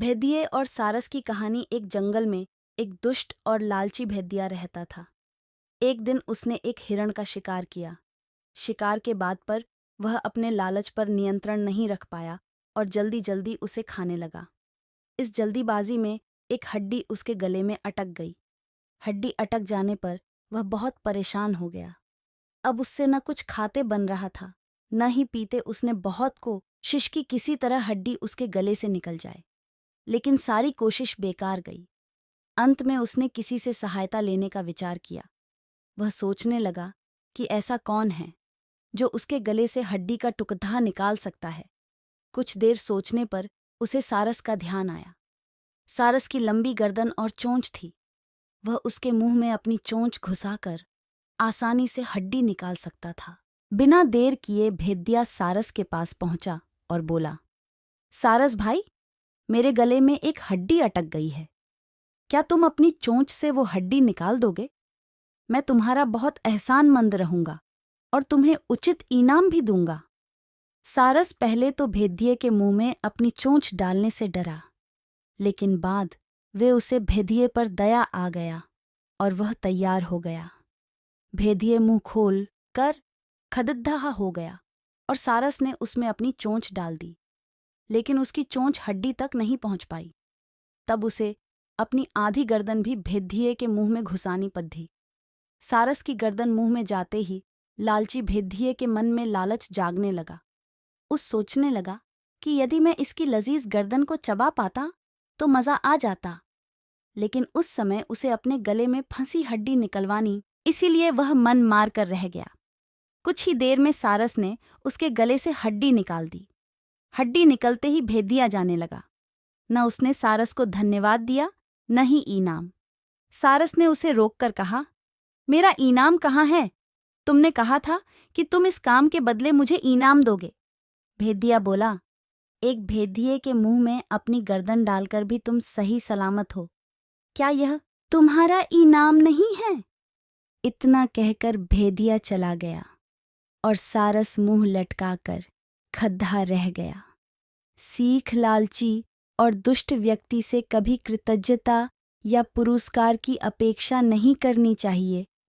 भेदिये और सारस की कहानी। एक जंगल में एक दुष्ट और लालची भेदिया रहता था। एक दिन उसने एक हिरण का शिकार किया। शिकार के बाद पर वह अपने लालच पर नियंत्रण नहीं रख पाया और जल्दी जल्दी उसे खाने लगा। इस जल्दीबाजी में एक हड्डी उसके गले में अटक गई। हड्डी अटक जाने पर वह बहुत परेशान हो गया। अब उससे न कुछ खाते बन रहा था, न ही पीते। उसने बहुत कोशिश की किसी तरह हड्डी उसके गले से निकल जाए, लेकिन सारी कोशिश बेकार गई। अंत में उसने किसी से सहायता लेने का विचार किया। वह सोचने लगा कि ऐसा कौन है जो उसके गले से हड्डी का टुकड़ा निकाल सकता है। कुछ देर सोचने पर उसे सारस का ध्यान आया। सारस की लंबी गर्दन और चोंच थी। वह उसके मुंह में अपनी चोंच घुसाकर आसानी से हड्डी निकाल सकता था। बिना देर किए भेदिया सारस के पास पहुंचा और बोला, सारस भाई, मेरे गले में एक हड्डी अटक गई है। क्या तुम अपनी चोंच से वो हड्डी निकाल दोगे? मैं तुम्हारा बहुत एहसानमंद रहूंगा और तुम्हें उचित इनाम भी दूंगा। सारस पहले तो भेदिये के मुंह में अपनी चोंच डालने से डरा, लेकिन बाद वे उसे भेदिये पर दया आ गया और वह तैयार हो गया। भेदिये मुंह खोल कर खददहा हो गया और सारस ने उसमें अपनी चोंच डाल दी, लेकिन उसकी चोंच हड्डी तक नहीं पहुंच पाई। तब उसे अपनी आधी गर्दन भी भेदिये के मुंह में घुसानी पड़ी। सारस की गर्दन मुंह में जाते ही लालची भेदिये के मन में लालच जागने लगा। उस सोचने लगा कि यदि मैं इसकी लजीज गर्दन को चबा पाता तो मजा आ जाता, लेकिन उस समय उसे अपने गले में फंसी हड्डी निकलवानी, इसीलिए वह मन मार कर रह गया। कुछ ही देर में सारस ने उसके गले से हड्डी निकाल दी। हड्डी निकलते ही भेदिया जाने लगा। न उसने सारस को धन्यवाद दिया, न ही इनाम। सारस ने उसे रोककर कहा, मेरा इनाम कहाँ है? तुमने कहा था कि तुम इस काम के बदले मुझे इनाम दोगे। भेदिया बोला, एक भेदिये के मुंह में अपनी गर्दन डालकर भी तुम सही सलामत हो। क्या यह तुम्हारा इनाम नहीं है? इतना कहकर भेदिया चला गया और सारस मुंह लटकाकर खद्धा रह गया। सीख, लालची और दुष्ट व्यक्ति से कभी कृतज्ञता या पुरस्कार की अपेक्षा नहीं करनी चाहिए।